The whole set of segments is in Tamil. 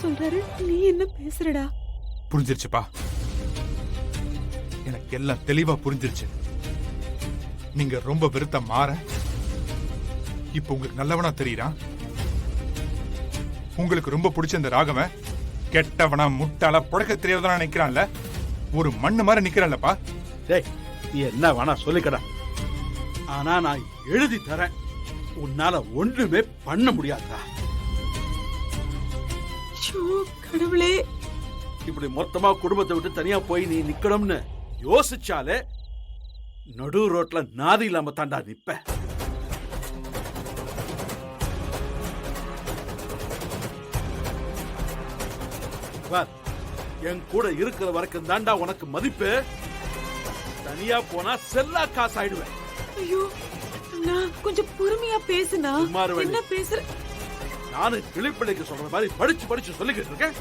சொல்றாரு, நீ என்ன பேசுறடா? புரிஞ்சிருச்சுப்பா, எனக்கு எல்லாம் தெளிவா புரிஞ்சிருச்சு. நீங்க ரொம்ப வெறுத்த மாற இப்ப உங்களுக்கு நல்லவனா தெரியறான். உங்களுக்கு ரொம்ப பிடிச்ச இந்த ராகவன் கெட்டவனா முட்டாளா புழக்க தெரியாதவனா நிக்கிறான்ல, ஒரு மண்ணு மாதிரி நிக்கிறான்லப்பா. டேய், நீ என்ன வேணா சொல்லிக்கடா, ஆனா நான் எழுதி தரேன், உன்னால ஒண்ணுமே பண்ண முடியாதா. கடவுளே, இப்படி மொத்தமா குடும்பத்தை விட்டு தனியா போய் நீ நிக்கணும்னு யோசிச்சாலே நடு ரோட்ல நாதி இல்லாம தாண்டா நிப்ப. என் கூட இருக்கிற வரைக்கும் தாண்டா உனக்கு மதிப்பு. தனியா போனா செல்லா காசு ஆயிடுவேன். ஐயோ, நான் கொஞ்சம் பொறுமையா பேசுனா. என்ன பேசுற? நானு கிளிப்பிள்ளைக்கு சொல்ற மாதிரி படிச்சு படிச்சு சொல்லிக்கிட்டு இருக்கேன்.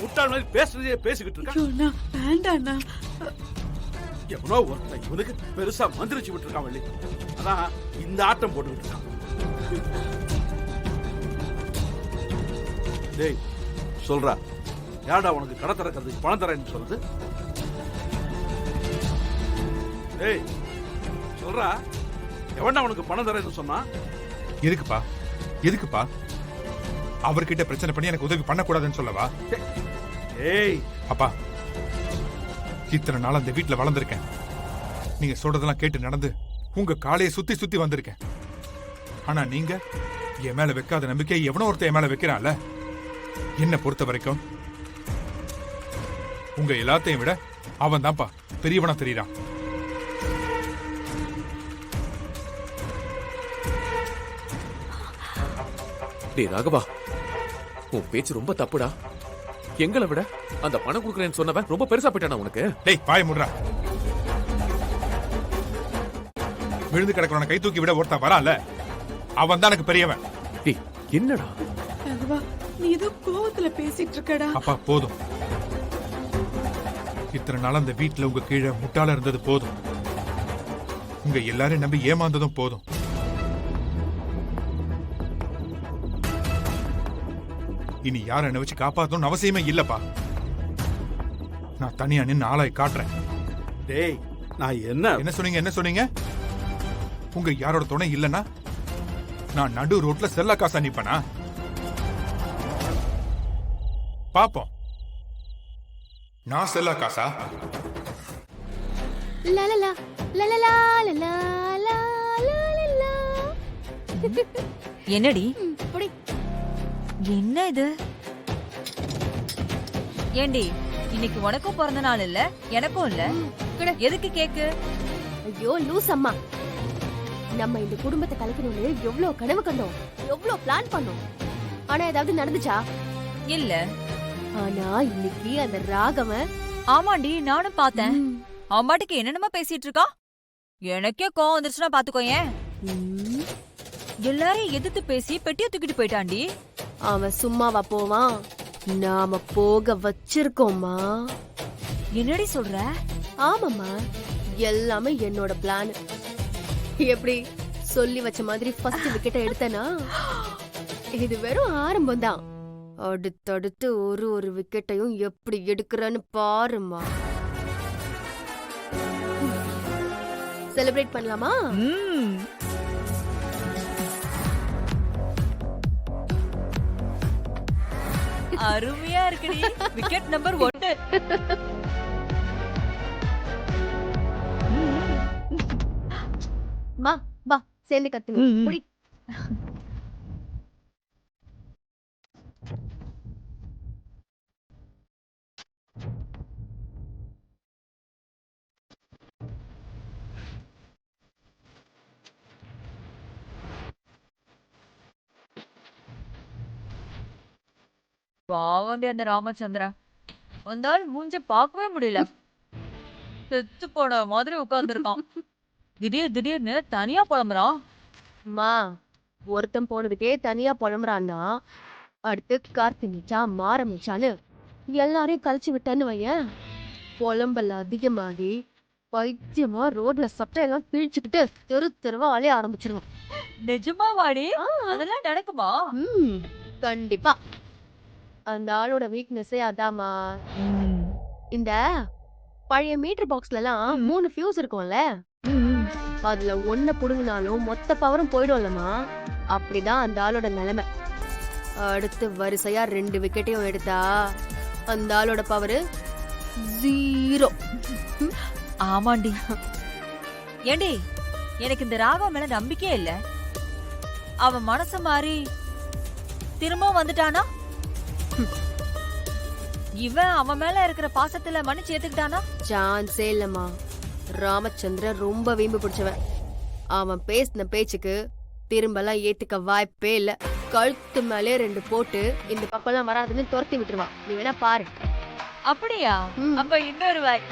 முட்டாள் மாதிரி பேசுறதே பேசிக்கிட்டு இருக்கேன். வேண்டாண்ணா. எவனோ ஒருத்தன் இவனுக்கு பெருசா மந்திரிச்சு விட்டுருக்கான் வள்ளி. அதான் இந்த ஆட்டம் போட்டுக்கிட்டு இருக்கான். டேய் சொல்றா, யாடா உனக்கு கடை திறக்கிறதுக்கு பணம் தரேன்னு சொல்லுது? டேய் சொல்றா, எவன்டா உனக்கு பணம் தரேன்னு சொன்னா? எதுக்குப்பா எதுக்குப்பா? அவர்கிட்ட பிரச்சனை பண்ணி எனக்கு உதவி பண்ணக்கூடாதுன்னு சொல்லவா? ஏய் அப்பா, இத்தனை நாள் அந்த வீட்டுல வளர்ந்துருக்கேன். நீங்க சொல்றதெல்லாம் கேட்டு நடந்து உங்க காலையை சுத்தி சுத்தி வந்திருக்கேன். ஆனா நீங்க என் மேல வைக்காத நம்பிக்கை எவனோ ஒருத்தர் என் மேல வைக்கிறான்ல. என்ன பொறுத்த வரைக்கும் உங்க எல்லாத்தையும் விட அவன் தான்ப்பா பெரியவனா தெரியறான். டேய் ராகவா, உன் பேச்சு ரொம்ப தப்புடா. எங்களை விட அந்த பணம் கொடுக்கறேன்னு சொன்னவன் ரொம்ப பெருசா போயிட்டானா உனக்கு? டேய் பாய முடுறா. விழுந்து கிடக்கிறவன கை தூக்கி விட ஒருத்தன் வரான்ல, அவன் தான் எனக்கு பெரியவன். டேய் என்னடா ராகவா, நீ ஏதோ கோவத்துல பேசிட்டு இருக்கடா. அப்பா போதும். இத்தனை நாள் அந்த வீட்டுல உங்க கீழே முட்டாள இருந்தது போதும். உங்க எல்லாரையும் நம்பி ஏமாந்ததும் போதும். இனி யார என்ன வச்சு காப்பாத்தணும்னு அவசியமே இல்லப்பா. நான் தனியா நின்று ஆளாய் காட்டுறேன். டேய் நான் என்ன சொன்னீங்க? உங்க யாரோட துணை இல்லனா நான் நடு ரோட்ல செல்ல காசா நிப்பனா? பாப்போம். நான் செல்ல காசா? என்னடி என்ன இது? ஏண்டி, இன்னைக்கு உனக்கும் பிறந்த நாள் இல்ல, எனக்கும் இல்ல, எதுக்கு கேக்கு? ஐயோ லூஸ் அம்மா, நம்ம இந்த குடும்பத்தை கலைக்கணும்னு எவ்வளவு கனவு கண்டோம், எவ்வளவு பிளான் பண்ணோம். ஆனா ஏதாவது நடந்துச்சா? இல்ல. ஆனா இன்னைக்கு அந்த ராகவன். ஆமாண்டி, நானும் பார்த்தேன். அம்மாட்டுக்கு என்னென்னமா பேசிட்டு இருக்கா. எனக்கே கோவம் வந்துருச்சுன்னா பாத்துக்கோயேன். எல்லாரையும் எதிர்த்து பேசி பெட்டிய தூக்கிட்டு போயிட்டாண்டி. அவன் சும்மாவா போவான்? நாம போக வச்சிருக்கோமா. என்னடி சொல்ற? ஆமாம்மா, எல்லாமே என்னோட பிளான். எப்படி சொல்லி வச்ச மாதிரி ஃபர்ஸ்ட் விக்கெட்டை எடுத்தனா? இது வெறும் ஆரம்பம் தான். அடுத்தடுத்து ஒரு விக்கெட்டையும் எப்படி எடுக்கிறேன்னு பாருமா. செலிப்ரேட் பண்ணலாமா? அருமையா இருக்குடி. Wicket number 1. மா வா சேர்ந்து கத்துங்க. புடி. பாவண்டி அந்த ராமச்சந்திரா, வந்தால் மூஞ்ச பார்க்கவே முடியல. செத்து போன மாதிரி உட்கார்ந்துருக்கான். திடீர்னு தனியா புலம்புறான். மா, ஒருத்தன் போனதுக்கே தனியா புலம்புறான்னா அடுத்து கார்த்தினிச்சா மாரமிச்சான்னு எல்லாரையும் கழிச்சு விட்டேன்னு வையன், புலம்பல் அதிகமாகி பைத்தியமா ரோட்ல சட்டையெல்லாம் கிழிச்சுக்கிட்டு தெருவா அலைய ஆரம்பிச்சிருவான். நிஜமா வாடி? அதெல்லாம் நடக்குமா? கண்டிப்பா. அந்த ஆளோட வீக்னஸே அதாம்மா. இந்த பழைய மீட்டர் பாக்ஸ்ல எல்லாம் 3 ஃபியூஸ் இருக்கும்ல, அதுல ஒண்ண புடுங்கினாலும் மொத்த பவரும் போயிடும்லமா. அப்படிதான் அந்த ஆளோட நிலைமை. அடுத்து வரிசையா 2 விக்கெட்டையும் எடுத்தா அந்த ஆளோட பவரு 0. ஆமாண்டி. ஏண்டி, எனக்கு இந்த ராகவ மேல நம்பிக்கையே இல்ல. அவன் மனசு மாறி திரும்ப வந்துட்டானா? இவன் அவன் மேல இருக்கிற பாசத்துல மன்னிச்சு ஏத்துக்கிட்டானா? சான்ஸே இல்லம்மா. ராமச்சந்திரன் ரொம்ப வீம்பு பிடிச்சவன். அவன் பேசின பேச்சுக்கு திரும்பலாம் ஏத்துக்க வாய்ப்பே இல்ல. கழுத்து மேலே 2 போட்டு இந்த பக்கம்லாம் வராதுன்னு துரத்தி விட்டுருவான். நீ வேணா பாரு. அப்படியா? அப்ப இன்னொரு வாய்.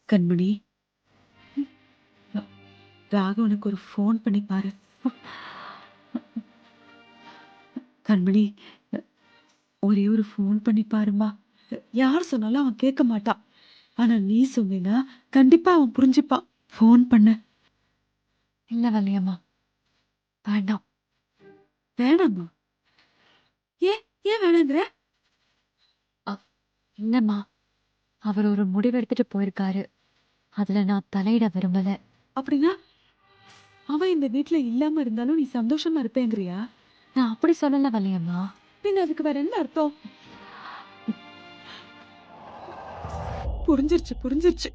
கண்மணி, ராகவனுக்கு ஒரு ஃபோன் பண்ணி பாரு. கண்மணி, ஒரே ஒரு ஃபோன் பண்ணி பாருமா. யார் சொன்னாலும் அவன் கேட்க மாட்டான். ஆனா நீ சொன்னீன்னா கண்டிப்பா அவன் புரிஞ்சுப்பான். ஃபோன் பண்ணு. இல்ல வள்ளியம்மா, வேண்டாம். வேணாமா? ஏன் வேணாங்கிற? இல்லம்மா, அவர் ஒரு முடிவு எடுத்துட்டு போயிருக்காரு. அதுல நான் தலையிட விரும்பல. அப்படின்னா அவன் இந்த வீட்ல இல்லாம இருந்தாலும் நீ சந்தோஷமா இருப்பேங்கிறியா? நான் அப்படி சொல்லல வள்ளியம்மா. பின்ன அதுக்கு வேற என்ன அர்த்தம்? புரிஞ்சிருச்சு.